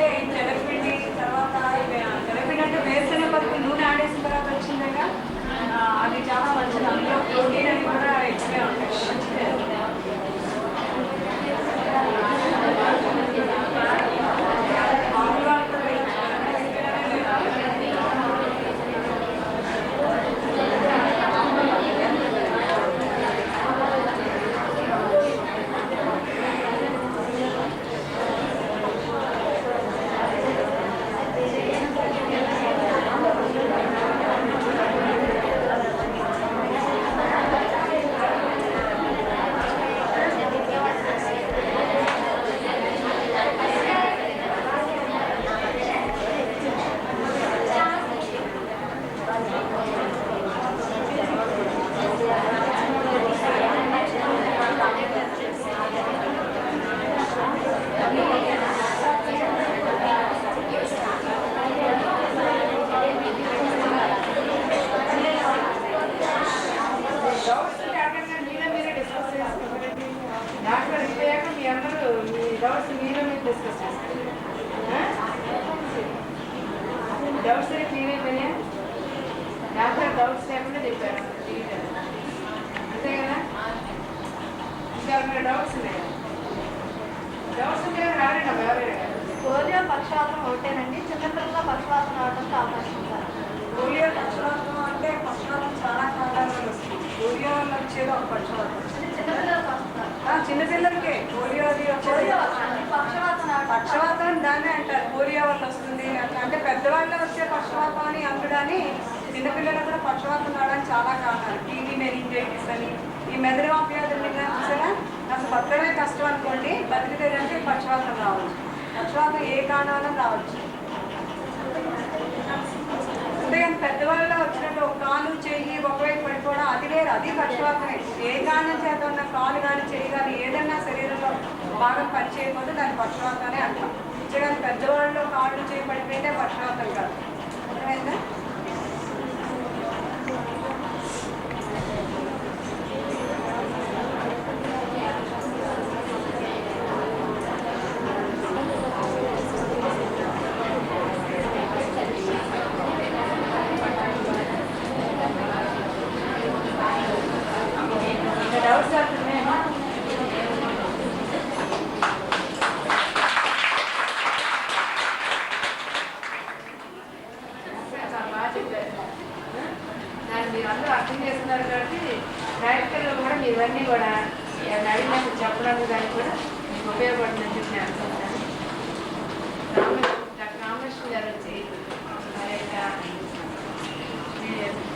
అంటే తెలపిండి తర్వాత తెలపిండి అంటే వేరుశనగ పప్పు నూనె ఆడేసిన తర్వాత వచ్చిందిగా అది చాలా మంచిది. అందులో ప్రోటీన్ అని కూడా ఎక్కువే ఉంటాయి. డౌట్స్ క్లియర్ అయిపోయినాయా? డాక్టర్ డౌట్స్ లేకుండా చెప్పారు అంతే కదా? ఇంకా ఏమైనా డౌట్స్ ఉన్నాయా? డౌట్స్ ఉంటే రాలేండి ఎవరైనా. పోలియో పక్షవాతం ఒకటేనండి, చిన్నపిల్లల పక్షవాతం రావడానికి అవకాశం ఉంటారు. పోలియో పక్షవాతం అంటే పక్షవాతం చాలా కాలాలు వస్తుంది. పోలియో వల్ల వచ్చేది ఒక పక్షవాతం, చిన్నపిల్లలకు వస్తారు. చిన్నపిల్లలకే పోలియో అది వచ్చేది. పక్షవాతం దాన్ని అంటారు, పోలియో వల్ల వస్తుంది అట్లా. అంటే పెద్దవాళ్ళలో వచ్చే పక్షవాతం అని అందుడని చిన్నపిల్లలకు కూడా పక్షవాతం రావడానికి చాలా కారణాలు. టీవీ మెనింజైటిస్ అని, ఈ మెదడు వ్యాధులు చూసారా, అసలు బతకడమే కష్టం అనుకోండి, బతికితేదంటే పక్షవాతం రావచ్చు. పక్షవాతం ఏ కారణాల రావచ్చు. అంతేగాని పెద్దవాళ్ళలో వచ్చినట్టు ఒక కాలు చెయ్యి ఒకవైపు పడిపోవడం అది వేరు, అది పక్షవాతమే. ఏ కారణం చేత ఉన్న కాలు కానీ చెయ్యి కానీ ఏదన్నా శరీరంలో బాగా పనిచేయకపోతే దాన్ని పక్షవాతమే అంటాం. అంతేగాని పెద్దవాళ్ళలో కాళ్ళు చేయి పడిపోయింటే పక్షవాతం కాదు. అర్థమైందా? మీరు అందరూ అర్థం చేస్తున్నారు కాబట్టి ప్రాక్టికల్గా కూడా ఇవన్నీ కూడా అడిగినప్పుడు చెప్పడానికి దానికి కూడా మీకు ఉపయోగపడుతుందని చెప్పి నేను అనుకుంటాను. డాక్టర్ రామకృష్ణ గారు వచ్చి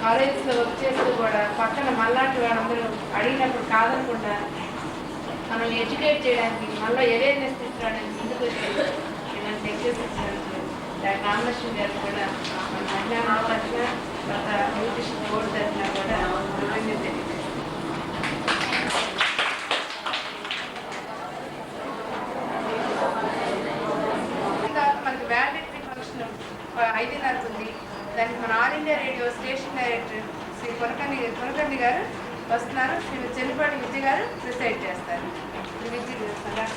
కాలేజెస్లో వర్క్ చేస్తూ కూడా పక్కన మళ్ళాంటి వాళ్ళందరూ అడిగినప్పుడు కాదనకుండా మనం ఎడ్యుకేట్ చేయడానికి మళ్ళీ అవేర్నెస్ తీసుకురావడానికి ముందుకు వచ్చి ఇలాంటి లెక్చర్స్ ఇచ్చినందుకు డాక్టర్ రామకృష్ణ గారు కూడా మన మధ్యాహ్నం తరఫున గత న్యూట్రిషన్ బోర్డు తరఫున కూడా కృతజ్ఞత తెలియజేస్తాం. మనకి వ్యాలిడిటీ ఫంక్షన్ 5:30 ఉంది. దానికి మన all India radio station director Shri Konakandi garu వస్తున్నారు. శ్రీ చెల్లిపాటి విద్య గారు ప్రిసైడ్ చేస్తారు.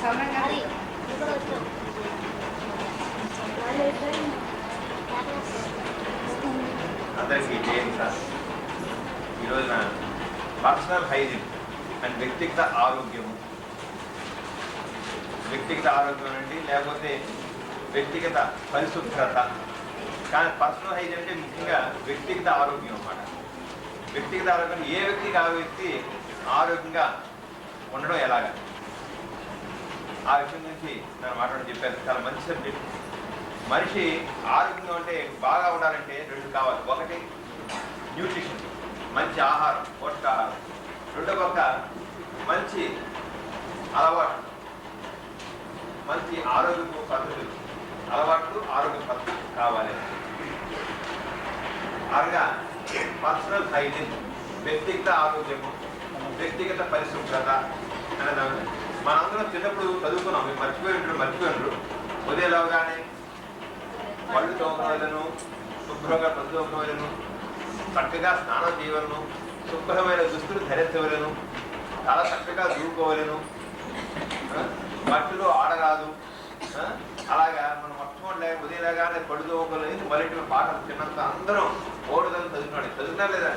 సమరం గారు అందరికీ జయంతి సార్. ఈరోజున పర్సనల్ హైజీన్ అండ్ వ్యక్తిగత ఆరోగ్యము, వ్యక్తిగత ఆరోగ్యం అండి, లేకపోతే వ్యక్తిగత పరిశుభ్రత. కానీ పర్సనల్ హైజీన్ అంటే ముఖ్యంగా వ్యక్తిగత ఆరోగ్యం అన్నమాట. వ్యక్తిగత ఆరోగ్యం ఏ వ్యక్తికి ఆ వ్యక్తి ఆరోగ్యంగా ఉండడం ఎలాగా, ఆ విషయం గురించి నేను మాట్లాడడం చెప్పాను. చాలా మంచి సబ్జెక్ట్. మనిషి ఆరోగ్యంగా అంటే బాగా ఉండాలంటే 2 కావాలి. ఒకటి న్యూట్రిషన్, మంచి ఆహారం, పోషకాహారం. రెండో పక్క మంచి అలవాటు, మంచి ఆరోగ్య పద్ధతులు, అలవాట్లు ఆరోగ్య పద్ధతులు కావాలి. అనగా పర్సనల్ హైజీన్, వ్యక్తిగత ఆరోగ్యము, వ్యక్తిగత పరిశుభ్రత అనేది మనందరం చిన్నప్పుడు చదువుకున్నాం. మీరు మర్చిపోయినారు. ఉదయం లేవగానే పళ్ళు తోమవలను, శుభ్రంగా పళ్ళు తోమవలను, చక్కగా స్నానం చేయవలను, శుభ్రమైన దుస్తులు ధరించవలను, చాలా చక్కగా దూకోవలను, బట్టలు ఆడరాదు. అలాగా మనం మొట్టమొదటి లేవగానే పడుకోలేదు మొదటి పాఠం చిన్నంత అందరం ఓడుదల చదువుతున్నా లేదా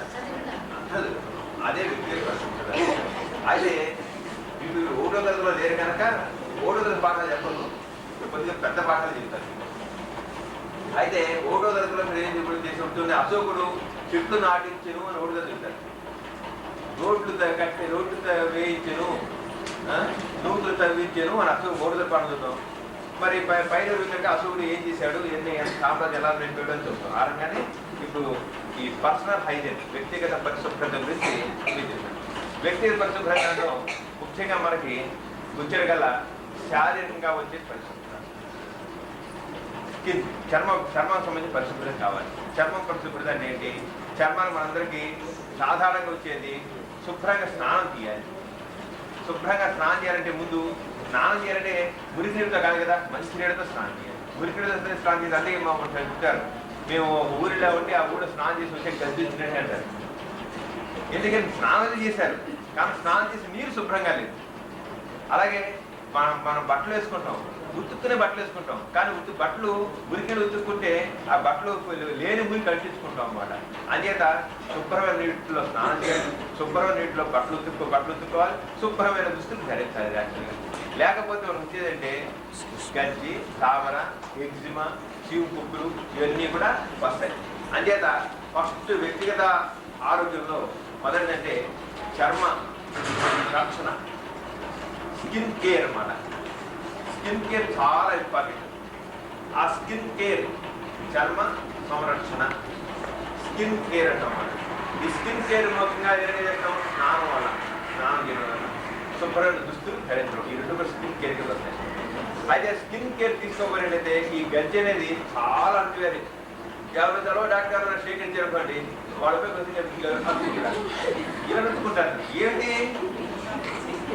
చదువు అదే వ్యక్తిగత పరిశుభ్రత. అయితే ఇప్పుడు ఓడో తరగతిలో లేరు కనుక ఓడో తరగతి పాఠాలు చెప్పదు, కొద్దిగా పెద్ద పాఠాలు చెప్తారు. అయితే ఓడో తరగతిలో మీరు ఏం చేసి ఉంటుంది, అశోకుడు చెట్లు నాటించను అని ఓడో చెప్తారు. రోడ్లు కట్టి రోడ్లు వేయించను, నూతులు తవ్వించను అని అశోకు ఓడో పాఠం చూద్దాం. మరి పైన చూసినాక అశోకుడు ఏం చేశాడు, ఎన్ని సామ్రాజ్యం ఎలా నింపాడు అని చెప్తాం. ఆ రకంగానే ఇప్పుడు ఈ పర్సనల్ హైజీన్ వ్యక్తిగత పరిశుభ్రత గురించి చూపించారు. వ్యక్తిగత పరిశుభ్రతలో ముఖ్యంగా మనకి గుర్తులు గల శారీరకంగా వచ్చే పరిశుభ్రత, స్కిన్ చర్మం సంబంధించి పరిశుభ్రత కావాలి. చర్మం పరిశుభ్రత అంటే ఏంటి? చర్మాన్ని మనందరికీ సాధారణంగా వచ్చేది శుభ్రంగా స్నానం చేయాలి. శుభ్రంగా స్నానం చేయాలంటే ముందు స్నానం చేయాలంటే మురికి నీళ్ళతో కాదు కదా, మంచి నీళ్ళతో స్నానం చేయాలి. మురికి నీళ్ళతో స్నానం చేయాలి. అందుకే మా చెప్తారు, మేము ఊరిలో ఉంటే ఆ ఊళ్ళో స్నానం చేసి వచ్చే గద్దించినట్టు అంటారు. ఎందుకంటే స్నానం చేశారు కానీ స్నానం చేసి నీరు శుభ్రంగా లేదు. అలాగే మనం బట్టలు వేసుకుంటాం, ఉతుక్కునే బట్టలు వేసుకుంటాం, కానీ బట్టలు మురికిని ఉతుక్కుంటే ఆ బట్టలు లేని మురికి కల్పించుకుంటాం అన్నమాట. అంచేత శుభ్రమైన నీటిలో స్నానం చేయాలి, శుభ్రమైన నీటిలో బట్టలు ఉతుక్కోవాలి, శుభ్రమైన దుస్తులు ధరించాలి. యాక్చువల్గా లేకపోతే మనకు వచ్చేదంటే గజ్జి, తామర, ఎగ్జిమా, చీవు కుక్కులు ఇవన్నీ కూడా వస్తాయి. అంచేత ఫస్ట్ వ్యక్తిగత ఆరోగ్యంలో మొదటిదంటే చర్మ రక్షణ, స్కిన్ కేర్ అన్నమాట. స్కిన్ కేర్ చాలా ఇంపార్టెంట్. ఆ స్కిన్ కేర్ చర్మ సంరక్షణ స్కిన్ కేర్ అంటాం. ఈ స్కిన్ కేర్ ముఖ్యంగా ఏం చేస్తాం, స్నానం చేయడం వల్ల, శుభ్రమైన దుస్తులు ధరించడం, ఈ రెండు కూడా స్కిన్ కేర్కి వస్తాయి. అయితే స్కిన్ కేర్ తీసుకోబోయినట్లయితే ఈ గజ్జి అనేది చాలా అంటువ్యాధి. ఎవరు చదవ డాక్టర్ గారు స్వీకరించారనుకోండి, వాళ్ళపై కొద్దిగా ఇలా నచ్చుకుంటారు. ఏంటి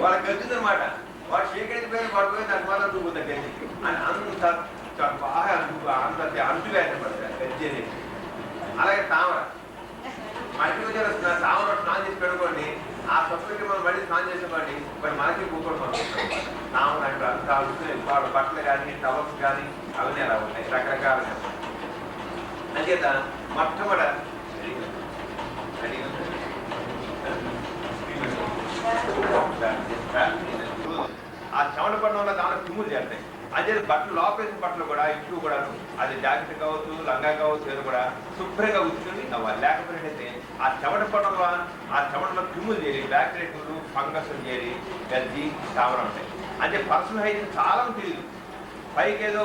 వాళ్ళ గజ్జి అనమాట, వాడు స్వీకరించిపోయిన పడిపోయి దానికి మాత్రం చూపుతుంది గజ్జి అని అంత బాగా అంటువ్యాధి అనమాట గజ్జి అనేది. అలాగే తామర, మట్టి వచ్చే తామర స్నానం చేసి పెట్టుకోండి, ఆ సొసైటీ మనం మళ్ళీ స్నానం చేసేవాడి మరి మనకి కూకోవడం అనుకుంటాం. తామర అంటే అంత వాళ్ళ బట్టలు కానీ టవల్స్ కానీ అవన్నీ అలా ఉంటాయి, రకరకాలుగా. అంచేత మొట్టమొదట ఆ చెమట పడడం వల్ల దాంట్లో క్రిములు చేస్తాయి. అదే బట్టలు లోపలేసిన బట్టలు కూడా ఇప్పుడు కూడా అది జాకెట్ కావచ్చు, లంగా కావచ్చు, ఏదో కూడా శుభ్రంగా ఉతుకుని అవ్వాలి. లేకపోతే ఆ చెమట పడడం వల్ల ఆ చెమటలో క్రిములు చేరి, బ్యాక్టీరియాలు, ఫంగస్ చేరి గజ్జి, తామర ఉంటాయి. అంటే పర్సనల్ హైజీన్ చాలా తెలియదు. పైకి ఏదో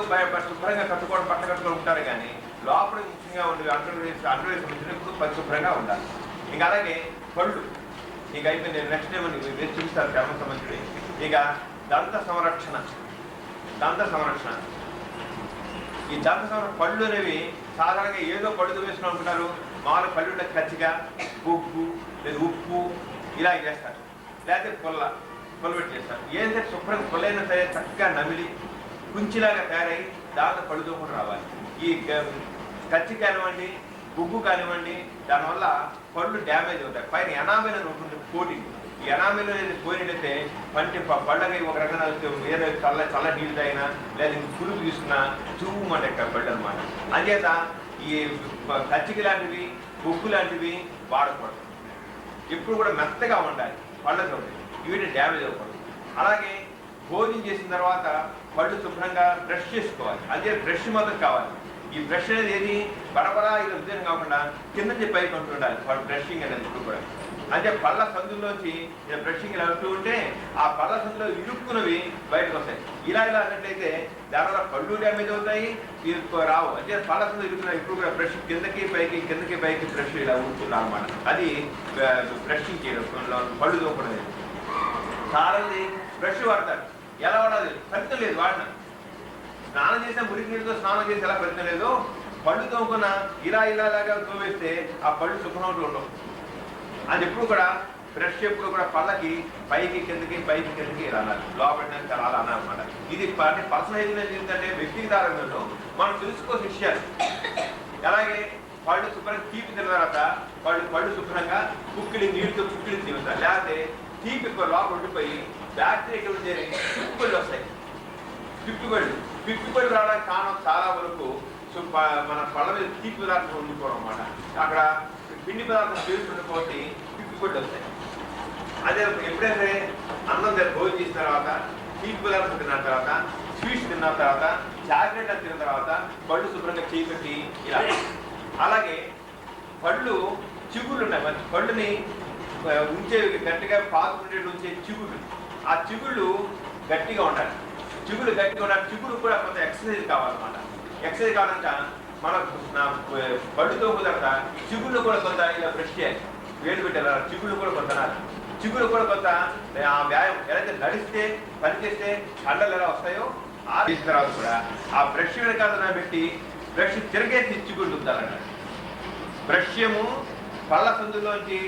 శుభ్రంగా కట్టుకోవడం, బట్ట కట్టుకొని ఉంటారు కానీ లోపల ముఖ్యంగా ఉండి అండర్వేర్ సంబంధించినప్పుడు పరిశుభ్రంగా ఉండాలి. ఇంకా అలాగే పళ్ళు, ఇక అయిపోయింది. నెక్స్ట్ టైం వేసి చూపిస్తారు చర్మం సంబంధించి. ఇక దంత సంరక్షణ. ఈ దంత సంరక్షణ పళ్ళు అనేవి సాధారణంగా ఏదో పళ్ళు వేసుకుని అనుకుంటారు. మామూలు పళ్ళు ఉంటే కచ్చిగా, ఉప్పు లేదా ఉప్పు ఇలా చేస్తారు, లేకపోతే పుల్ల పెట్టి చేస్తారు. ఏంటంటే శుభ్రంగా పుల్లైనా సరే చక్కగా నమిలి కుంచిలాగా తయారై దాంట్లో పళ్ళుతో కూడా రావాలి. ఈ కచ్చి కానివ్వండి, గుగ్గు కానివ్వండి, దానివల్ల పళ్ళు డ్యామేజ్ అవుతాయి. పైన ఎనామిల్ అని ఉంటుంది కోటింగ్. ఈ ఎనామిల్ అనేది పోయినట్టయితే పళ్ళకి ఒక రకంగా ఏదో చల్ల నీళ్ళు తాగినా లేదా పురుగు తీసుకున్నా చూమంటే పళ్ళు అనమాట. అంచేత ఈ కచ్చికి లాంటివి, గుగ్గు లాంటివి వాడకూడదు. ఎప్పుడు కూడా మెత్తగా ఉండాలి పళ్ళతో, వీటి డ్యామేజ్ అవ్వకూడదు. అలాగే భోజనం చేసిన తర్వాత పళ్ళు శుభ్రంగా బ్రష్ చేసుకోవాలి. అదే బ్రష్ మాత్రం కావాలి. ఈ బ్రష్ అనేది ఏది బరబరా ఇలా ఉద్యోగం కాకుండా కింద నుంచి పైకి ఉంటూ ఉండాలి బ్రషింగ్ అనేది ఇప్పుడు కూడా. అంటే పళ్ళ సందుల్లోంచి బ్రషింగ్ ఇలా ఉంటూ ఉంటే ఆ పళ్ళ సందులో ఇరుక్కున్నవి బయటకు వస్తాయి. ఇలా అన్నట్లయితే దానివల్ల పళ్ళు డ్యామేజ్ అవుతాయి, రావు. అంటే పళ్ళ సందులు ఇరుక్కున్న ఇప్పుడు కూడా బ్రష్ కిందకి పైకి బ్రష్ ఇలా ఉంటున్నాం అనమాట. అది బ్రషింగ్ చేయడం, పళ్ళు తోపడం. చాలా బ్రష్ వాడతారు. ఎలా వాడాలి? ఫలితం లేదు వాడిన. స్నానం చేసిన మురికి నీటితో స్నానం చేసి ఎలా ఫలితం లేదో, పళ్ళు తోముకున్న ఇలాగా తోవేస్తే ఆ పళ్ళు శుభ్రం ఉండవు. అది ఎప్పుడు కూడా బ్రష్ ఎప్పుడు కూడా పళ్ళకి పైకి కిందకి ఇలా అనాలి, లోపలికి చాలా అలా అన్నమాట. ఇది పర్సనల్ హైజీన్ ఏంటంటే వ్యక్తిగత ఆరోగ్యంలో మనం తెలుసుకోవాల్సిన విషయాలు. అలాగే పళ్ళు శుభ్రంగా తీపి తిన్న తర్వాత పళ్ళు శుభ్రంగా నీటితో కుక్కిడి తింటారు. లేకపోతే తీపి లోపల ఉండిపోయి బ్యాక్టీరియా చేరి పిప్పిపళ్ళు వస్తాయి. పిప్పిపళ్ళు రావడానికి కారణం చాలా వరకు మన పళ్ళ మీద తీపి పదార్థం వండుకోవడం అనమాట. అక్కడ పిండి పదార్థం చేస్తుండే కాబట్టి పిప్పి కొట్టి వస్తాయి. అదే ఎప్పుడైతే అన్నం భోజనం చేసిన తర్వాత, తీపి పదార్థం తిన్న తర్వాత, స్వీట్స్ తిన్న తర్వాత, చాక్లెట్ తిన్న తర్వాత పళ్ళు శుభ్రంగా చేపెట్టి ఇలా. అలాగే పళ్ళు చిగుళ్ళు ఉన్నాయి, మంచి పళ్ళుని ఉంచే గట్టిగా పాకుతుండే ఉంచే చిగుళ్ళు, ఆ చిగుళ్ళు గట్టిగా ఉండాలి. చిగుళ్ళు గట్టిగా ఉండాలి. చిగుళ్ళు కూడా కొంత ఎక్సర్సైజ్ కావాలన్నమాట. ఎక్సర్సైజ్ కావాలంట మన పళ్ళుతో కుదరత చిగుళ్ళు కూడా కొంత ఇలా బ్రష్ చేయాలి, వేలు పెట్టాలి. చిగుళ్ళు కూడా కొంత చిగుళ్ళు కూడా కొంత ఆ వ్యాయామం ఎలా నడిస్తే పనిచేస్తే కండలు ఎలా వస్తాయో ఆ తీసిన తర్వాత కూడా ఆ బ్రష్ వెనకాల పెట్టి బ్రష్ తిరగేసి చిగుళ్ళు ఉండాలన్న. బ్రష్యము పళ్ళ సందులోంచి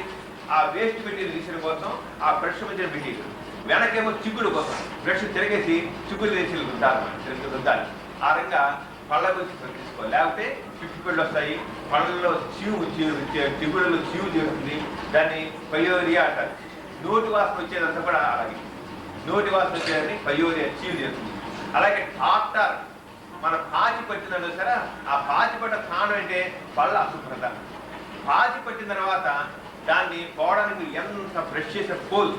ఆ వేస్ట్ మెటీరియల్ తీసిన కోసం ఆ బ్రష్ మధ్య మెటీరియల్, వెనకేమో చిగుళ్ళు కోసం బ్రష్ తిరగేసి చిగుళ్ళు వేసి రుద్దాలి. ఆ రకంగా పళ్ళ గురించి తీసుకోవాలి, లేకపోతే పిప్పి పళ్ళు వస్తాయి. పళ్ళల్లో చిగుళ్ళలో చీవు చేస్తుంది, దాన్ని పయోరియా అంటారు. నోటి వాసన వచ్చేదంతా కూడా అలాగే నోటి వాసన వచ్చేదని పయోరియా చీవు చేస్తుంది. అలాగే టాటర్ మన పాచి పట్టిందని సరే, ఆ పాచి పట్ట స్థానం అంటే పళ్ళ అశుభ్రత. పాచి పట్టిన తర్వాత దాన్ని పోవడానికి ఎంత బ్రష్ చేసే పోదు.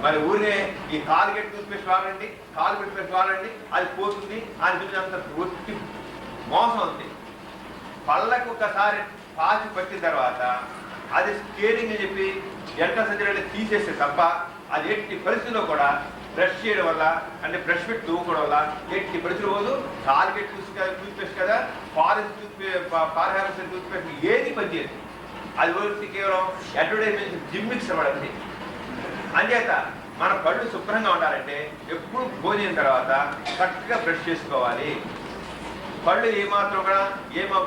మరి ఊరినే ఈ కాల్గేట్ టూత్పేస్ట్ వాడండి, కాల్గేట్ పేస్ట్ వాడండి, అది పోతుంది అని అంత ఒట్టి మోసం ఉంది. పళ్ళకు ఒకసారి పాచి పట్టిన తర్వాత అది స్కేలింగ్ అని చెప్పి ఎంట సర్జరీ తీసేస్తే తప్ప అది ఎట్టి పరిస్థితుల్లో కూడా బ్రష్ చేయడం వల్ల, అంటే బ్రష్ పెట్టి దూకోవడం వల్ల ఎట్టి పరిస్థితులు పోదు. కాల్గేట్ టూత్పేస్ట్ కదా, పారహారస్ టూత్పేస్ట్ ఏది పనిచేయదు. అది వచ్చి కేవలం అడ్వర్టైజ్మెంట్ జిమ్మిక్స్ అవ్వడండి. అంచేత మన పళ్ళు శుభ్రంగా ఉండాలంటే ఎప్పుడు భోజనం తర్వాత కరెక్ట్గా బ్రష్ చేసుకోవాలి. పళ్ళు ఏమాత్రం కూడా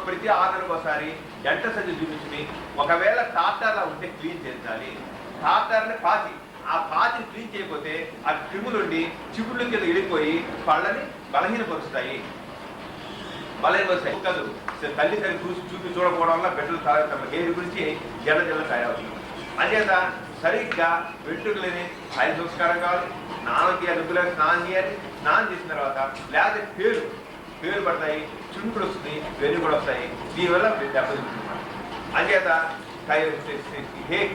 ప్రతి 6 నెలలకు ఒకసారి జంట సజ్జ చూపించుకుని, ఒకవేళ టాటార్లా ఉంటే క్లీన్ చేయించాలి. టాటార్ని పాచి, ఆ పాచిని క్లీన్ చేయకపోతే ఆ క్రిములుండి చిగుళ్ళ కింద వెళ్ళిపోయి పళ్ళని బలహీనపరుస్తాయి. కాదు, తల్లి చూపి చూడకపోవడం వల్ల బిడ్డలు తయారవుతారు. హెయిర్ గురించి జల్ల తయారవుతుంది. అంచేత సరిగ్గా వెంట్రుకలని 5 సంస్కారం కావాలి. స్నానం చేయాలి, రెగ్యులర్ స్నానం చేయాలి. స్నానం చేసిన తర్వాత లేకపోతే పేరు పడతాయి, చుంకులు వస్తుంది, వెన్ను కూడా వస్తాయి. దీనివల్ల దెబ్బతింటున్నారు. అంచేత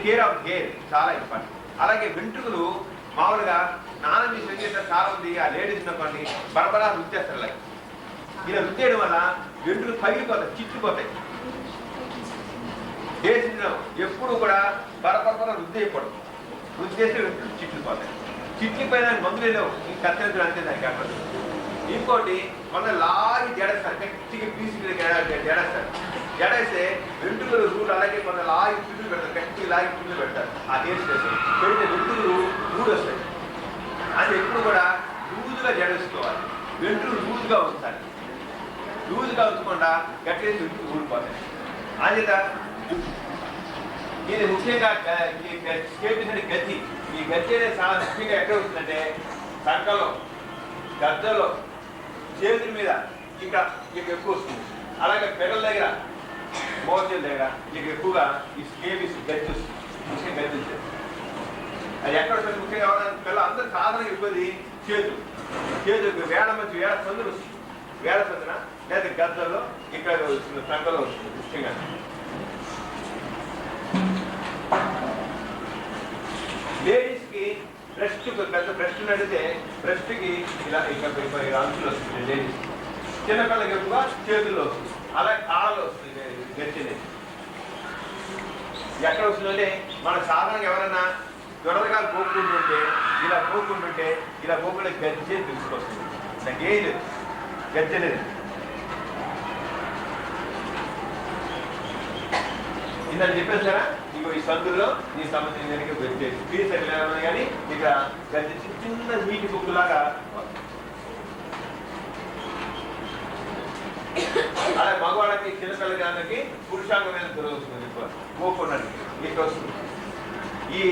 కేర్ ఆఫ్ హెయిర్ చాలా ఇంపార్టెంట్. అలాగే వెంట్రుకలు మామూలుగా స్నానం చేసి చాలా ఉంది ఆ లేడీస్ అనుకోండి బరబరా రుద్దేస్తారు. అలాగే ఇలా రుద్దేయడం వల్ల వెంట్రుకలు పగిలిపోతాయి, చిట్లిపోతాయి. చేసిన ఎప్పుడు కూడా బరబర రుద్దేయకూడదు. రుద్దేస్తే వెంట్రుకలు చిట్లిపోతాయి. చిట్లిపోయిన మందులు లేవు, ఇంక కత్తెంతులు అంతే దానికి అక్కడ. ఇంకోటి మన లాగి జడేస్తారు, గట్టిగా పీసులు జడేస్తారు. జడేస్తే వెంట్రుకలు రూట్ అలాగే మన లాగి పిల్లు పెడతారు, గట్టి లాగి పిల్లు పెడతారు. ఆ టేస్ట్ చేస్తారు, పెడితే వెంట్రుకలు రూడ్ వస్తాయి. అది ఎప్పుడు కూడా లూజుగా జడేసుకోవాలి, వెంట్రుకలు లూజుగా ఉంచాలి. లూజుగా ఉంచకుండా గట్టిగా వెంట్రుకలు ఊడిపోతాయి. అంచేత ఇది ముఖ్యంగా చేసిన గతి, ఈ గతి అనేది చాలా ముఖ్యంగా ఎక్కడ వస్తుందంటే సంకలో, గద్దలో, చేతుల మీద ఇంకా ఎక్కువ వస్తుంది. అలాగే పెగల దగ్గర, మోచేల దగ్గర ఎక్కువగా ఈ స్కేబీస్ గతి వస్తుంది, ముఖ్యంగా గతి వస్తుంది. అది ఎక్కడ వస్తుంది ముఖ్యంగా పిల్లలు అందరూ సాధారణంగా ఎక్కువది చేతులకు వేళ మంచి వేళ సందులు వస్తుంది. వేళ సందున లేదా గద్దలో ఇక్కడ వస్తుంది, సంకలో వస్తుంది ముఖ్యంగా. లేడీస్కి బ్రెస్ట్ పెద్ద బ్రెస్ట్ నడితే బ్రెస్ట్కి ఇలా ఇక్కడ అంచులు వస్తుంది లేడీస్. చిన్నపిల్లకి ఎక్కువ చేతుల్లో వస్తుంది, అలాగే కాళ్ళలో వస్తుంది గచ్చిని. ఎక్కడ వస్తుందంటే మన సాధారణంగా ఎవరైనా త్వరగా పోకుంటుంటే ఇలా పోకుండా గజ్జే తీసుకొస్తుంది. నాకు ఏం లేదు, గజ్జే లేదు. ఇంత చెప్పేసారా ఇగో ఈ సందుల్లో ఈ సంబంధించిన గజ్జేది ఫీజు సరిలేదన్నా కానీ ఇక్కడ గజ్జె చిన్న నీటి బుక్కులాగా. అలాగే మగవాళ్ళకి చిన్నపిల్లగానికి పురుషాంగమైన దొరుకుతుంది పోకున్నానికి ఇట్లా వస్తుంది. ఈ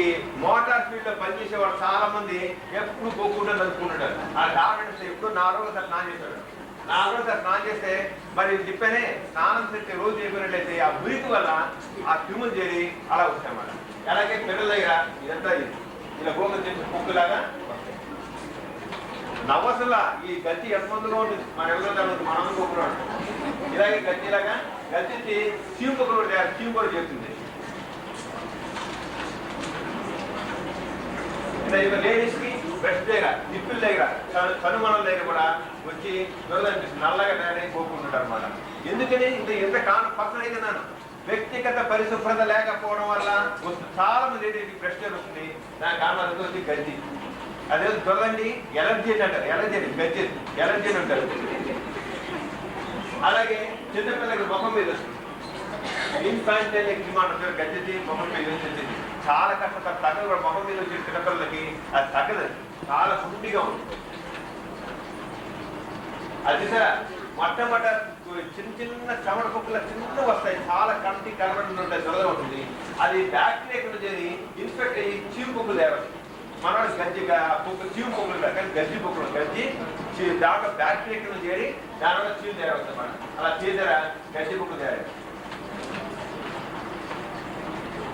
మోటార్ ఫీల్డ్ లో పనిచేసే వాళ్ళు చాలా మంది ఎప్పుడు పోకుండా నడుపుకుంటుంటారు. ఆ డాక్టర్ ఎప్పుడు 4 రోజులు సార్ స్నానం చేస్తాడు. 4 రోజులు సార్ స్నానం చేస్తే మరి చెప్పానే స్నానం చేస్తే రోజు చేయకున్నట్లయితే ఆ మురికి వల్ల ఆ క్రిములు చేరి అలా వస్తాయన్నమాట. అలాగే పిల్లల దగ్గర ఇదంతా ఇలా గోగులు చేసి పొక్కులాగా వస్తాయి. నవసల ఈ గతి ఎంతమందిలో ఉంటుంది, మన ఎవరో తగ్గుతుంది, మనం పోకున్నాడు ఇలాగే గజ్జిలాగా గజ్జి చీము కూడా చీము కూడా చేస్తుంది. లేడీస్ కి బ్రెస్ట్ దగ్గర నిప్పుల దగ్గర కనుమల దగ్గర కూడా వచ్చి దొరదనిపిస్తుంది, నల్లగా తయారై పోకుంటుంటారు అనమాట. ఎందుకని ఎంత పక్కన అయితే నాను వ్యక్తిగత పరిశుభ్రత లేకపోవడం వల్ల చాలా మంది ఏంటి బ్రెస్ట్ వస్తుంది. దాని కారణం వచ్చి గజ్జి, అదే దొరదండి ఎలర్జీ అంటారు, ఎలర్జీ అని అంటారు. అలాగే చిన్నపిల్లలకి ముఖం మీద వస్తుంది, ఇన్ఫాంటైల్ ఎగ్జిమా అంటారు, గజ్జి ముఖం మీద వచ్చింది. చాలా కష్టపడి తగ్గదు కూడా ముఖం మీద వచ్చే చిన్నపిల్లలకి అది తగ్గదు, చాలా సుండిగా ఉంటుంది. అది సరే మొట్టమొదట చిన్న చెమట కుక్కల చిన్న వస్తాయి, చాలా కంటి కనబడి ఉంటాయి, దొరద ఉంటుంది. అది బ్యాక్టీరియా చేరి ఇన్ఫెక్ట్ అయ్యి చీము కుక్కలు తయారు. మన గజ్జి కుక్కలు చీము కుక్కలు కానీ గజ్జి కుక్కలు గజ్జి దాంట్లో బ్యాక్టీరియా చేరి దానివల్ల చీము తయారవుతుంది. మనం అలా చేసారా గజ్జి కుక్కలు తయారు.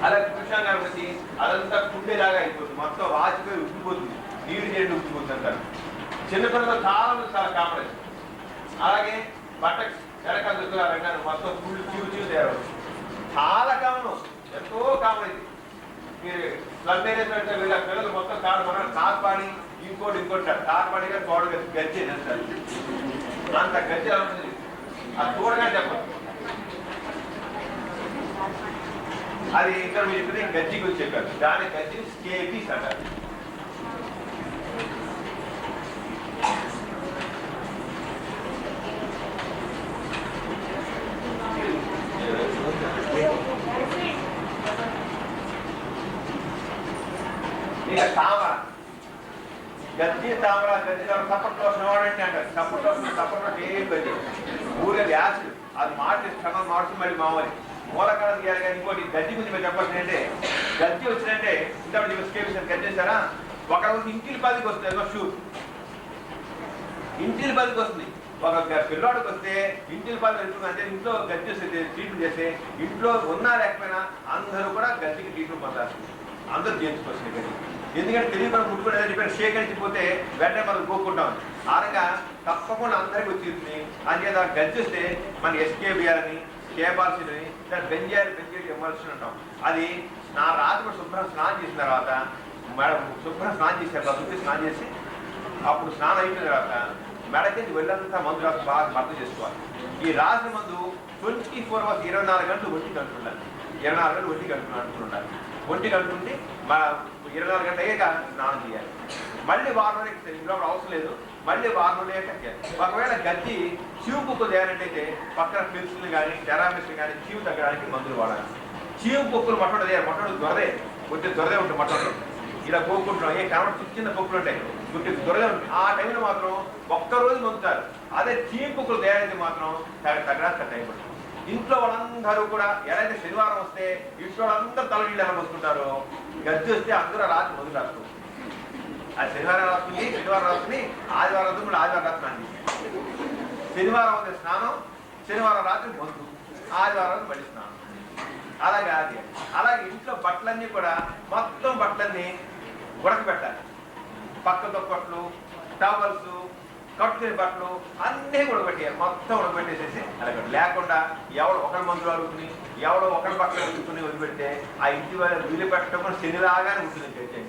అలాగే కృష్ణాంగానికి వచ్చి అదంతా కుండేలాగా అయిపోతుంది, మొత్తం వాచిపోయి ఉబ్బిపోతుంది, నీరు చేయండి ఉబ్బిపోతుంది అంటారు. చిన్నపిల్లలు చాలా మంది చాలా కామన్. అలాగే బట్ట వెనకాల రంగాన్ని మొత్తం ఫుల్ చీవు తయారవుతుంది, చాలా కామన్, ఎంతో కామన్ ఇది. మీరు క్లబ్ ఏరియా వీళ్ళ పిల్లలు మొత్తం కార్పాడి ఇంకోటి కార్పాడిగా తోడ గజ్జి అంటారు. అంత గజ్జి అవుతుంది, అది తోడగా చెప్పదు. అది ఇక్కడ మీరు గజ్జి గురించి చెప్పారు, దాని గజ్జి స్కేబీస్ అంటారు. ఇక తామర, గజ్జి తామర సపట్లో వాడంటే అంటారు. సపట్లో ఏం గజ్జి ఊరే యాసిడ్ అది మార్చి మళ్ళీ మామూలు మూలకాలం చేయాలి. కానీ ఇంకోటి గజ్జి గురించి మీరు చెప్పాల్సింది అంటే, గజ్జి వచ్చిందంటే ఇంతటి మీకు స్కేప్ గజ్జేసారా, ఒక రోజు ఇంటికి పదికి వస్తుంది. ఏదో షూ ఇంటికి పదికి వస్తుంది, ఒక పిల్లోడికి వస్తే ఇంటికి పది వెళ్తుంది. అంటే ఇంట్లో గజ్జి వస్తే ట్రీట్మెంట్ చేస్తే ఇంట్లో ఉన్నా లేకపోయినా అందరూ కూడా గజ్జికి ట్రీట్మెంట్ పొందాలి, అందరూ చేయించుకోవచ్చు గజ్జి. ఎందుకంటే తెలియకుండా ముట్టుకుని షేక్ అడిచిపోతే వెంటనే మనం కోరుకుంటాం. ఆ రకంగా తప్పకుండా అందరికీ వచ్చింది. అంచేత గజ్జి వస్తే మన ఎస్కేబిఆర్ని కేబాల్సిని బెంజాయిల్ ఎమల్షన్ అంటాం. అది రాత్రి శుభ్రం స్నానం చేసిన తర్వాత శుభ్రం స్నానం చేసిన తర్వాత స్నానం చేసి అప్పుడు స్నానం అయిపోయిన తర్వాత మెడకేసి వెళ్ళంతా మందు రాసి బాగా మర్దం చేసుకోవాలి. ఈ రాసిన మందు 24 hours 24 గంటలు ఒంటి కలుపుకుంటారు. 24 గంటలు ఒంటి కలుపుకుంటారు. ఒంటి కలుపుకుంటే 24 గంటలు అయ్యాక స్నానం చేయాలి. మళ్ళీ వారం ఇంట్లో అవసరం లేదు, మళ్ళీ వారం చేయాలి. ఒకవేళ గజ్జి చీవు కుక్క తయారంటే పక్కన పిల్సులు కానీ టెరామిస్లు కానీ చీవు తగ్గడానికి మందులు వాడాలి. చీవు కుక్కలు మొట్టమొదటి దొరదే కొద్ది దొరదే ఉంటుంది. మొట్టమొదటి ఇలా కోరుకుంటున్నాం, ఏ కాబట్టి చిన్న కుక్కలు ఉంటాయి, కొద్ది దొరదే ఉంటుంది. ఆ టైంలో మాత్రం ఒక్కరోజు మందుతారు. అదే చీవు కుక్కలు తయారైతే మాత్రం తగ్గడానికి టైం పడుతుంది. ఇంట్లో వాళ్ళందరూ కూడా ఎలాగైతే శనివారం వస్తే ఇంట్లో వాళ్ళందరూ తలనీళ్ళు ఎలా వస్తుంటారో, గజ్జి వస్తే అందరూ రాత్రి మందు రాస్తారు. అది శనివారం రాస్తుంది, ఆదివారం వస్తుంది, ఆదివారం రాత్రి శనివారం వస్తే స్నానం, శనివారం రాత్రి మందు, ఆదివారం మళ్ళీ స్నానం. అలాగే ఇంట్లో బట్టలన్నీ కూడా మొత్తం బట్టలన్నీ ఉడకబెట్టాలి. పక్క దుప్పట్లు, టవల్స్, కట్టుకునే బట్టలు అన్నీ ఉడకబెట్టాలి. మొత్తం ఉడకబెట్టేసేసి అలాగే లేకుండా ఎవడు ఒకరి మందులు అడుగుతుని ఎవడో ఒకరి బట్టలు అడుగుతుని వదిలిపెడితే ఆ ఇంటి వాళ్ళ వీలు పెట్టడం శనిలాగానే ఉంటుంది.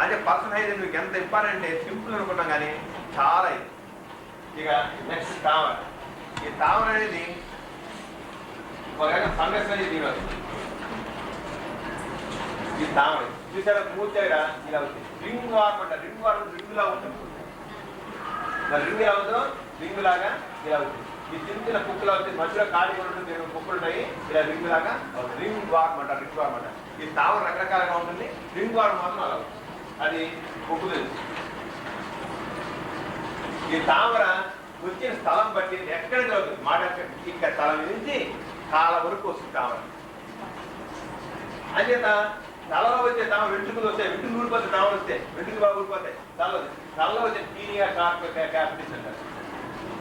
అంటే పర్సనల్ హైజీన్ మీకు ఎంత ఇంపార్టెంట్ అంటే సింపుల్ అనుకుంటాం కానీ చాలా ఇది. ఇక నెక్స్ట్ తామర. ఈ తామర అనేది ఒక ఫంగస్ అనేది తినదు. ఈ తామర చూసారా పూర్తిగా ఇలా అవుతుంది. రింగ్ వార్మ్ అంట, రింగ్ వార్మ్ రింగులా ఉంటుంది. రింగ్ ఎలా అవుతుందో రింగు లాగా ఇలా అవుతుంది. ఈ చిన్న చిన్న కుక్కలు అవుతుంది, మధ్యలో ఖాళీ ఉంటుంది, కుక్కలు ఉంటాయి, ఇలా రింగ్ లాగా రింగ్ వార్మ్ అంట, రింగ్ వార్మ్ అంట. ఈ తామర రకరకాలుగా ఉంటుంది, రింగ్ వార్మ్ మాత్రం అలా అవుతుంది. అది కుక్కు తెలుసు. ఈ తామర వచ్చిన స్థలం బట్టి ఎక్కడికి అవుతుంది మాట, ఇక్కడ స్థలం నుంచి కాళ్ళ వరకు వస్తుంది తామర. అంచేత తలలో వచ్చే తామర వెంట్రుకలు వస్తాయి, వెంట్రుకలు ఊడిపోతే తామర వస్తే వెంట్రుకలు బాగా ఊడిపోతాయి. తలలో వచ్చే టీనియా క్యాపిటిస్ అంటారు.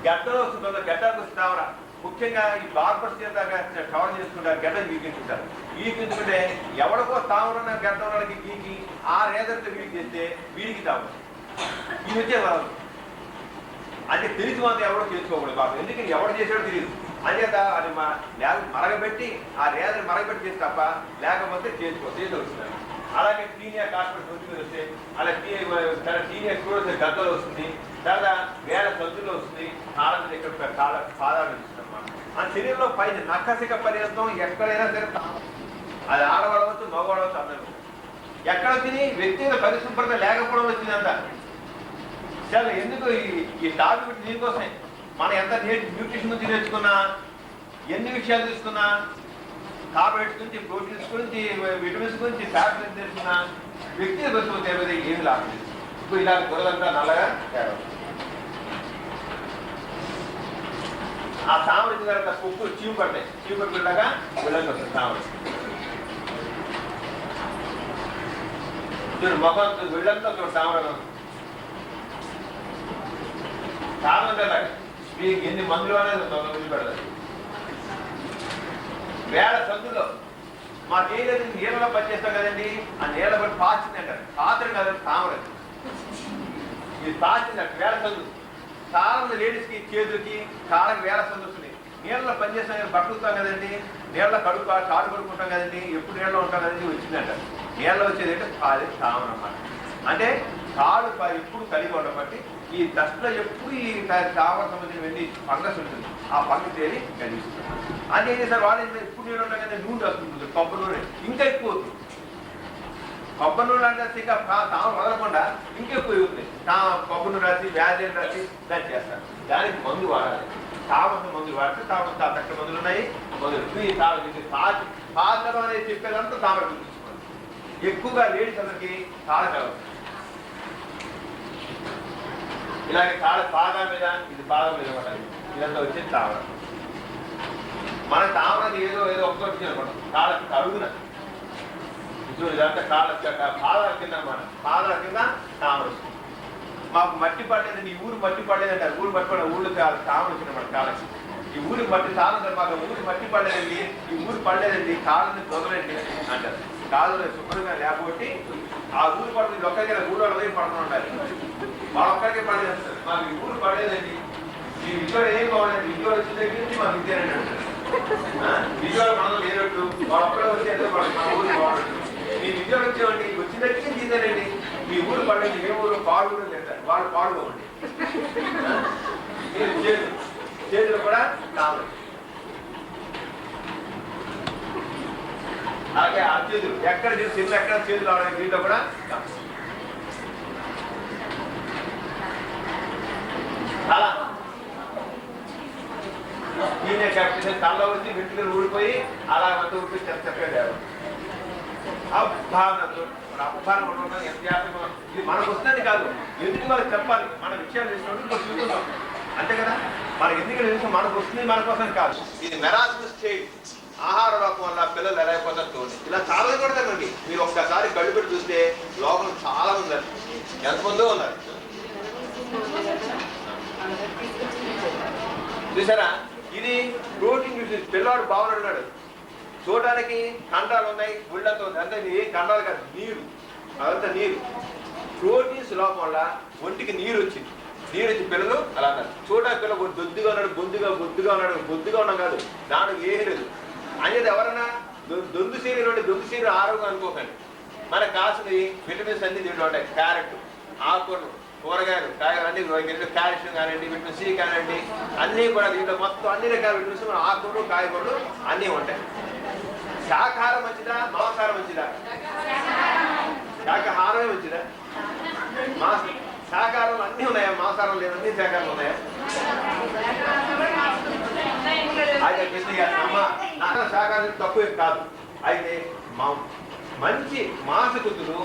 గడ్డలో వస్తుంది, గడ్డకు వస్తుంది తామర. ముఖ్యంగా ఈ బార్బర్స్ చేత కవర్ చేసుకుంటారు, గడ్డ గీకించుకుంటారు. గీకించుకుంటే ఎవరికో తామర గడ్డ వాళ్ళకి గీకి ఆ రేదర్తో వీడికి చేస్తే వీడికి తామర. ఇవి వచ్చే రాదు. అంటే తెలిసి మాత్రం ఎవడో చేసుకోకూడదు పాపం, ఎందుకని ఎవడు చేసాడో తెలియదు. అంచేత అది మరగబెట్టి ఆ రేదని మరగబెట్టి చేసి తప్ప లేకపోతే చేసుకోవచ్చు. అలాగే టీనియా కాస్మెట్ రోజు మీద వస్తే అలా టీనియా కూడా వస్తే గద్దలు వస్తుంది, చాలా వేల సంచులు వస్తుంది, కాళ్ళ మీద ఇక్కడ చాలా పాదాలు వస్తుంది అన్నమాట. ఆ శరీరంలో పైన నక్కసిక పర్యంతం ఎక్కడైనా సరే అది ఆడవడవచ్చు మగవాడవచ్చు అందరూ. ఎక్కడ వచ్చింది వ్యక్తిగత పరిశుభ్రత లేకపోవడం వచ్చిందంట. చాలా ఎందుకు ఈ టాపిక్ దీనికోసమే మనం ఎంత న్యూట్రిషన్ గురించి నేర్చుకున్నా, ఎన్ని విషయాలు తీసుకున్నా, కార్బోహైడ్రేట్స్ గురించి, ప్రోటీన్స్ గురించి, విటమిన్స్ గురించి, ఫ్యాట్స్ గురించి తెలుసుకున్నా వ్యక్తిగత పరిశుభ్రత ఏమి లాభం లేదు. ఇప్పుడు ఇలా గొర్రెలంతా నల్లగా తేడా. ఆ తామర వచ్చిన తర్వాత కుక్కు చీము పడతాయి, చీము పట్టుకుంటాగా గుళ్ళకి వస్తుంది తామర. చూడు మొహం గుళ్ళంతా తామర తామర మీకు ఎన్ని మందులు అనేది తొందర పెడతారు. వేల సందులో మాకేదైతే నీళ్ళలో పనిచేస్తాం కదండి, ఆ నీళ్ళ పట్టి పాచింది అంటారు. పాత్ర కదండి తామర, ఇది పాచింది వేల సందు. చాలా మంది లేడీస్కి చేతులకి కాళ్ళకి వేల సందు వస్తుంది. నీళ్ళలో పనిచేస్తాం కదా, బట్టుకుతాం కదండి, నీళ్ళ కాడు కడుక్కుంటాం కదండి, ఎప్పుడు నీళ్ళలో ఉంటాం కదండి, వచ్చిందంట. నీళ్ళలో వచ్చేది అంటే అది తామర అన్నమాట. అంటే కాడు ఎప్పుడు కలిగి ఉండబట్టి ఈ దశలో ఎప్పుడు ఈ తామర సంబంధించిన ఫంగస్ ఉంటుంది. ఆ ఫంగస్ ఏది కలిగిస్తుంది. అంటే ఏం చేస్తారు వాళ్ళు ఎప్పుడు నీళ్ళు ఉంటాం కదా, నూనె వస్తుంది, కొబ్బరి నూనె ఇంకా ఎక్కువ అవుతుంది. కొబ్బరి నూనె అంటే ఇంకా తామర వదలకుండా ఇంకెక్కువ అవుతుంది. కొబ్బరి నూనె రాసి వ్యాధి రాసి దాన్ని చేస్తారు. దానికి మందు వాడాలి. తామర మందులు వాడితే తామర తక్క మందులు ఉన్నాయి. మందులు పాత్ర అనేది చెప్పేదంతా తామర గుర్తుంచుకోండి. ఎక్కువగా లేడీస్ అందరికి కాళ్ళ కలవచ్చు. ఇలాగే కాళ్ళ పాదం మీద, ఇది పాదం మీద పడాలి. ఇదంతా వచ్చేది తామర. మన తామరది ఏదో ఒక్కటి అనమాట. కాళ్ళకి అడుగున ఇదంతా కాళ్ళ పాదాల కింద అనమాట. పాదాల కింద తామర వస్తుంది. మాకు మట్టి పడలేదండి, ఈ ఊరు మట్టి పడలేదంటారు. ఊరు మట్టి పడే ఊళ్ళో తామర వచ్చిందన్నమాట కాళ్ళకి. ఈ ఊరికి మట్టి తామర మాకు ఊరికి మట్టి పడలేదండి, ఈ ఊరు పడలేదండి, కాళ్ళని తొదలండి అంటారు. కాళ్ళు శుభ్రంగా లేకపోతే ఆ ఊరు పడుతుంది ఒక్కరికే ఊళ్ళో పడుతూ ఉండాలి. వాళ్ళు ఒక్కరికే పడలేదు, మాకు ఈ ఊరు పడలేదండి, ఈ విజయవాడ ఏం బాగుండండి, విజయవాడ వచ్చిన దగ్గర నుంచి మాకు ఇచ్చారండి అంటారు. విజయవాడ మనం లేనట్టు వాళ్ళు ఒక్కడే వచ్చి ఎంతో మా ఊరు బాగుంటుంది. మీ విజయవాడ వచ్చేవండి, వచ్చిన దగ్గర నుంచి ఇదేనండి, మీ ఊరు పడండి, ఏ ఊరు పాడు కూడా తింటారు, వాళ్ళు పాడుకోండి. చేతులు కూడా కావాలి. అలాగే ఆ చేతులు ఎక్కడ చిన్న ఎక్కడ చేతులు రావడానికి దీంట్లో కూడా అలా ఈయన కెప్టెన్ తలలో వచ్చి వెంట్రుకలు ఊడిపోయి అలా మొత్తం ఊడిపోయి చెప్పేది అబ్బాను ఉండడం ఎంత జాగ్రత్తగా. ఇది మనకు వస్తుంది కాదు, ఎందుకు వాళ్ళకి చెప్పాలి. మన విషయాలు తెలిసినప్పుడు చూస్తున్నాం అంతే కదా. మనకి ఎందుకు తెలుసు మనకు వస్తుంది, మన కోసం కాదు. ఇది మెరాసిస్ స్టేట్. ఆహార లోపం వల్ల పిల్లలు ఎలా అయిపోతారు చూడండి. ఇలా చాలా కొడతారండి. మీరు ఒక్కసారి కళ్ళు పెట్టి చూస్తే లోపల చాలా ఉన్నారు. ఎంతమందో ఉన్నారు చూసారా. ఇది ప్రోటీన్ పిల్లవాడు బాగున్నాడు, చూడడానికి కండాలు ఉన్నాయి, గుళ్ళంతా ఉంది. అంటే ఇది కండాలు కాదు, నీరు, అదంతా నీరు. ప్రోటీన్స్ లోపం వల్ల ఒంటికి నీరు వచ్చింది. నీరు వచ్చి పిల్లలు అలా అన్నారు. చూడడానికి పిల్లలు దొద్దుగా ఉన్నాడు, బొద్దుగా ఉన్నాం కాదు, దానికి ఏమీ లేదు. అనేది ఎవరన్నా దొందు శరీరం దొందు శరీరం ఆరోగ్యం అనుకోకండి. మనకు కాసిన విటమిన్స్ అన్ని దీంట్లో ఉంటాయి. క్యారెట్, ఆకుకూరలు, కూరగాయలు, కాయలు అన్ని కాల్షియం కానివ్వండి, విటమిన్ సి కానివ్వండి, అన్నీ కూడా దీంట్లో మొత్తం అన్ని రకాల విటమిన్స్ మన ఆకుకూరలు, కాయగూరలు అన్నీ ఉంటాయి. శాకాహారం మంచిదా, మాంసాహారం మంచిదా? శాకాహారమే మంచిదా? శాకాహారం అన్నీ ఉన్నాయా? మాంసాహారం లేదు, అన్ని శాకాహారం ఉన్నాయా? అయితే శాకాహారం తక్కువ కాదు. అయితే మంచి మాంసకృతులు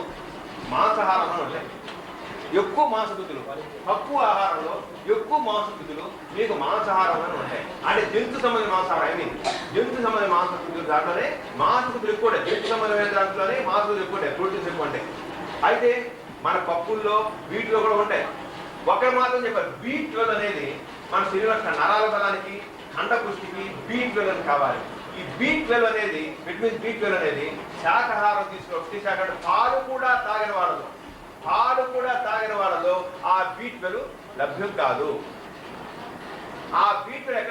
మాంసాహారంలో ఉంటాయి. ఎక్కువ మాంసకృతులు, తక్కువ ఆహారంలో ఎక్కువ మాంసకృతులు మీకు మాంసాహారంలోనే ఉంటాయి. అంటే జంతు సంబంధించిన మాంసాహారం, జంతు సంబంధించిన మాంసకృతులు దాంట్లోనే మాంసకృతులు ఎక్కువ ఉంటాయి. జంతు సంబంధమైన దాంట్లోనే మాంసకృతులు ఎక్కువ ఉంటాయి, ప్రోటీన్స్ ఎక్కువ ఉంటాయి. అయితే మన పప్పుల్లో వీటిలో కూడా ఉంటాయి. ఒకరు మాత్రం చెప్పారు, B12 అనేది మన శరీరంలో నరాల బలానికి, కండ పుష్టికి B12 కావాలి. ఈ B12 అనేది, విటమిన్ B12 అనేది శాకాహారం తీసుకుని శాఖ పాలు కూడా తాగిన వాళ్ళలో ఆ B12 లభ్యం కాదు.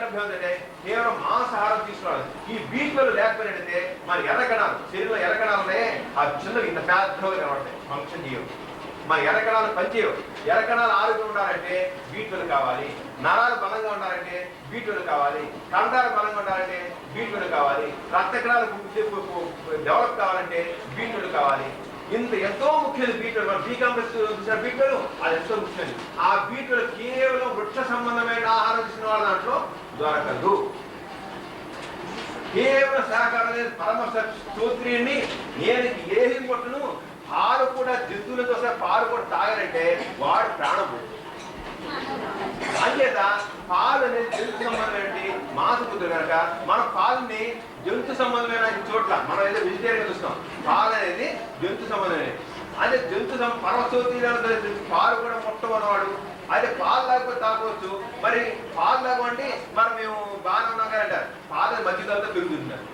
సౌలభ్యం ఏంటంటే కేవలం మాంసాహారం తీసుకోవాలి. ఈ బీట్వెల్వ్ లేకపోయినట్టయితే మన ఎర్రకణాలు శరీరంలో ఎర్రకణాలనే ఆ చిన్నవి ఇంత పెద్దగా కనబడతాయి, ఫంక్షన్ చేయవు. మన ఎర్రకణాలు పనిచేయవు. ఎర్రకణాలు ఆరోగ్యం ఉండాలంటే బీట్వెల్వ్ కావాలి. నరాలు బలంగా ఉండాలంటే బీట్వెల్వ్ కావాలి. కండాలు బలంగా ఉండాలంటే బీట్వెల్వ్ కావాలి. రక్తకణాలు డెవలప్ కావాలంటే బీట్వెల్వ్ కావాలి. ఇంత ఎంతో ముఖ్యమైన బీట్వెల్వ్. మన బీ కాంప్లెక్స్ బీట్వెల్వ్ అది ఎంతో ముఖ్యమైనది. ఆ బీట్వెల్వ్ కేవలం వృక్ష సంబంధమైన ఆహారం ఇచ్చిన వాళ్ళ దాంట్లో దొరకదు. కేవలం శాకాహారం పరమ స్తోత్రిని నేను ఏది కొట్టును. పాలు కూడా జంతువులతో సహా పాలు కూడా తాగారంటే వాడు ప్రాణం. అంచేత పాలు అనేది జంతు సంబంధమైన మాంసపుత్రులు కనుక మన పాలని జంతు సంబంధమైన చోట్ల మనం ఏదో వెజిటేరియన్ చూస్తాం. పాలు అనేది జంతు సంబంధమైనది. అదే జంతు పరమస్తోత్రి పాలు కూడా మొట్టమన్నవాడు. అదే పాలు లేకపోతే తాగవచ్చు. మరి పాలు తాగమంటే మరి మేము బాగానే ఉన్నాం కదా అంటారు. పాలు మధ్యకాలంతో పెరుగుతున్నారు,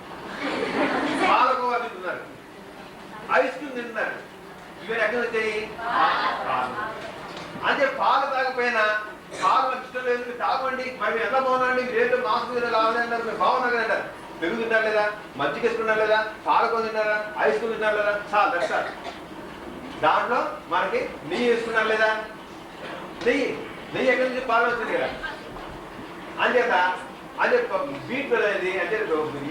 పాలకోవా తింటున్నారు, ఐస్ క్రీమ్ తింటున్నారు. ఇవన్నీ ఎక్కడ వచ్చాయి? అదే పాలు తాగపోయినా పాలు మాకు ఇష్టం లేదు తాగండి, మరి మేము ఎంత బాగున్నాండి, రేటు మాస్క్ కావాలంటారు, మేము బాగున్నాం కదా అంటారు. పెరుగు తింటారు లేదా, మజ్జిగ వేసుకున్నారు లేదా, పాలకో తిన్నారా, ఐస్ క్రీమ్ తిన్నారు లేదా, చాలు దర్శనం. దాంట్లో మనకి నెయ్యి వేసుకున్నారు లేదా, నెయ్యి ఎక్కడి నుంచి పాలు వచ్చింది కదా. అంచేత అదే బీట్వెల్వ్ అనేది అంటే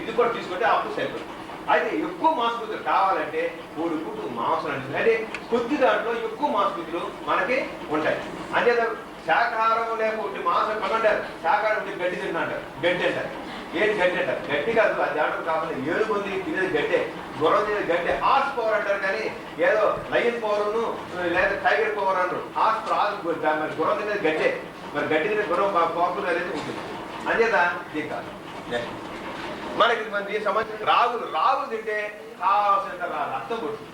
ఇది కూడా తీసుకుంటే అప్పుడు సరిపోతుంది. అయితే ఎక్కువ మాంసపుత్రులు కావాలంటే 3 గుడ్లు మాంసం అంటే అంటే కొద్ది దాంట్లో ఎక్కువ మాంసపుత్రులు మనకి ఉంటాయి. అంచేత శాకాహారం లేకపోతే మాంసం కొనంటారు, శాకాహారం ఉంటే గడ్డి తింటారు, గడ్డి అంటారు. ఏంటి గడ్డి అంటారు? గడ్డి కాదు, అది దాంట్లో కావాలి. 7 మంది తినేది గడ్డే, గుర్రం తినేది గడ్డే. హార్స్ పవర్ అంటారు కానీ ఏదో లయన్ పవర్ను లేదా టైగర్ పవర్ అంటారు. హార్స్ రాదు, మరి గుర్రం తినేది గడ్డే. మరి గడ్డి తినే గుర్రం పాపులర్ అనేది ఉంటుంది. అంచేత ఇది కాదు. మనకి ఈ సంబంధించిన రాగులు తింటే కావాల్సినంత రక్తం పుడుతుంది.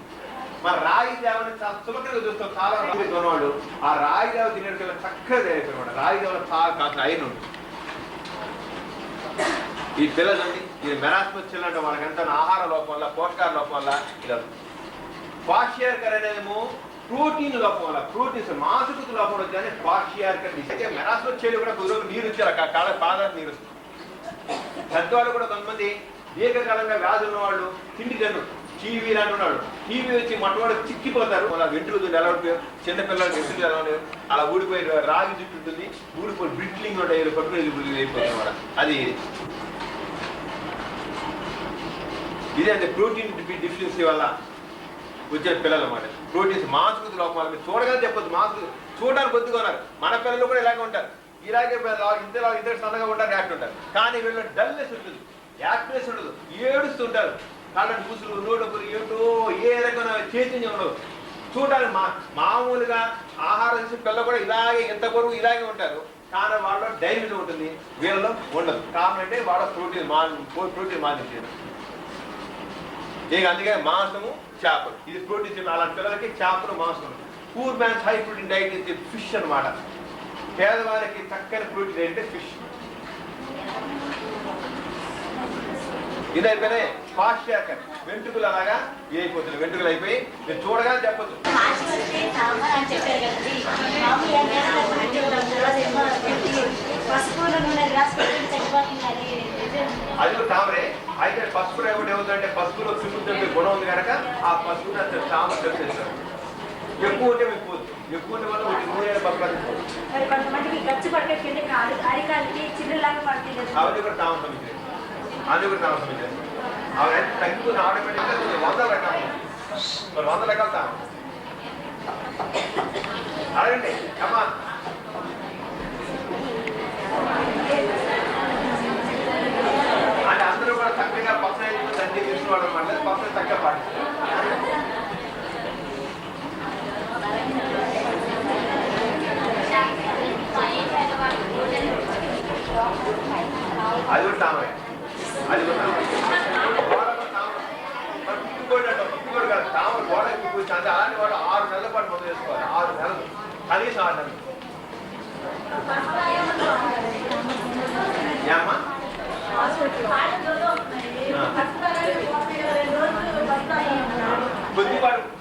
మన రాగి దేవని చాలా సులభంగా చూస్తాం. చాలా ఉన్నవాళ్ళు ఆ రాగి దేవ తినేటికి చక్కగా తయారైపోయినమాట. రాగి దేవలో చాలా కాస్త ఐరన్ ఉంటుంది. ఈ పిల్లలండి ఇది మెరాస్మస్ అంటే మనకంత ఆహార లోపం వల్ల, పోషకాల లోపం వల్ల ఇలా క్వాషియార్కర్ అనేదేమో ప్రోటీన్ లోపం వల్ల, ప్రోటీన్స్ మాంసకృతి లోపం వచ్చి కానీ క్వాషియార్కర్ అయితే మెరాస్మస్ చేలు కూడా కుదురు నీరు వచ్చారు, కాళ్ళ పాదాలు నీరు వస్తుంది. పెద్దవాళ్ళు కూడా కొంతమంది దీర్ఘకాలంగా వ్యాధులు ఉన్నవాళ్ళు తిండి తినరు. టీవీ లాంటి ఉన్నాడు, టీవీ వచ్చి మొట్టమొదటి చిక్కిపోతారు. అలా వెంట్రులు ఎలా చిన్నపిల్లలు వెంట్రులు ఎలా ఉండేవి అలా ఊడిపోయి రాగి జుట్టు ఉంటుంది, ఊడిపోయి బ్రిట్లింగ్ ఉంటాయి, పట్టుకుని అయిపోతుంది కూడా. అది ఇదే అంటే ప్రోటీన్ డిఫిషియన్సీ వల్ల వచ్చే పిల్లలు అన్నమాట. ప్రోటీన్స్ మాంసకృతి లోపం వల్ల మీరు చూడగానే చెప్పొచ్చు. మాంసకృతి చూడడానికి కొద్దిగా ఉన్నారు. మన పిల్లలు కూడా ఇలాగే ఉంటారు, ఇలాగే ఇంత సన్నగా ఉంటారు, యాక్ట్ ఉంటారు. కానీ వీళ్ళు డల్నెస్ ఉంటుంది, యాక్టివ్నెస్ ఉండదు, ఏడుస్తుంటారు. కాళ్ళని కూసులు, నోటుకులు ఏటో ఏ రకమైన చైతన్యం ఉండదు. చూడడానికి మామూలుగా ఆహారం చేసే పిల్లలు కూడా ఇలాగే ఎంత కొరకు ఇలాగే ఉంటారు. కానీ వాళ్ళలో డైరీలో ఉంటుంది, వీళ్ళలో ఉండదు. కారణం అంటే వాళ్ళ ప్రోటీన్ మానేసేది. ఇక అందుకే మాంసము, చేపలు ఇది ప్రోటీన్. అలాంటి పిల్లలకి చేపలు, మాంసం. Poor man's high protein diet ఇది ఫిష్ అనమాట. పేదవారికి చక్కని ప్రోటీన్ ఏంటంటే ఫిష్. ఇది అయిపోయినాయి పాశ్చాత్య వెంట్రుకలు అలాగా అయిపోతుంది. వెంట్రుకలు అయిపోయి మీరు చూడగానే చెప్పచ్చు. అది కూడా తామరే. అయితే పసుపులో ఏమిటి ఏమవుతుందంటే పసుపులో క్రిములు చంపే గుణం ఉంది కనుక ఆ పసుపుని అసలు తామర చెప్పేస్తారు. ఎక్కువ ఉంటే మీకు పోదు, ఎక్కువ ఉంటే వల్ల నూనె పక్కన అవన్నీ కూడా తామర సమితి, అది కూడా తామర సమితి. అవన్నీ తగ్గుతున్న ఆటోమేటిక్గా 100 రకాలు, 100 రకాలు తామర. అడగండి అమ్మా. అంటే అందరూ కూడా చక్కగా పర్సనైజ్ తండ్రి తీసుకోవడం అనమాట. పర్సనైజ్ చక్కగా పాటిస్తారు. అది కూడా తామరే, అది కూడా పుట్టుకోడు కాదు తామర గోడ కూర్చొని. అంటే అలాంటి వాడు 6 నెలల పాటు మొదలు చేసుకోవాలి. 6 నెలలు కనీసం 6 నెలలు. ఏమ్మా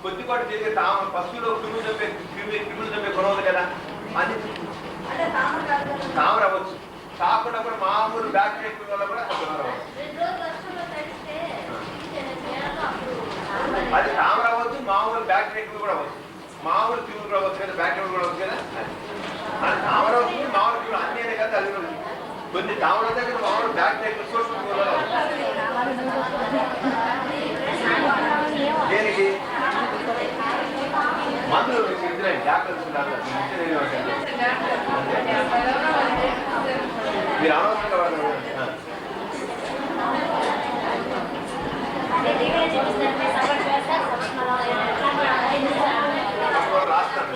కొద్దిపాటు చేసే తామర పశువులో క్రిములు చంపే గుణం ఉంది కదా, అది తామర అవ్వచ్చు. కాకుండా కూడా మామూలు బ్యాక్టీరియా ఎక్కువ వల్ల కూడా కొంత దూరం అవుతుంది. అది తామర అవ్వచ్చు, మామూలు బ్యాక్టీరియా ఎక్కువ కూడా అవ్వచ్చు, మామూలు క్యూర్ అవ్వచ్చు కదా, బ్యాక్టీరియా కూడా అవ్వచ్చు కదా. అది తామర అవుతుంది, మామూలు క్యూర్ అన్నీ కదా. అది కొన్ని తామర దగ్గర మామూలు బ్యాక్టీరియా సూక్ష్మ దేనికి మందులు ఇద్దరండి డాక్టర్స్ మీరు అనవసరంగా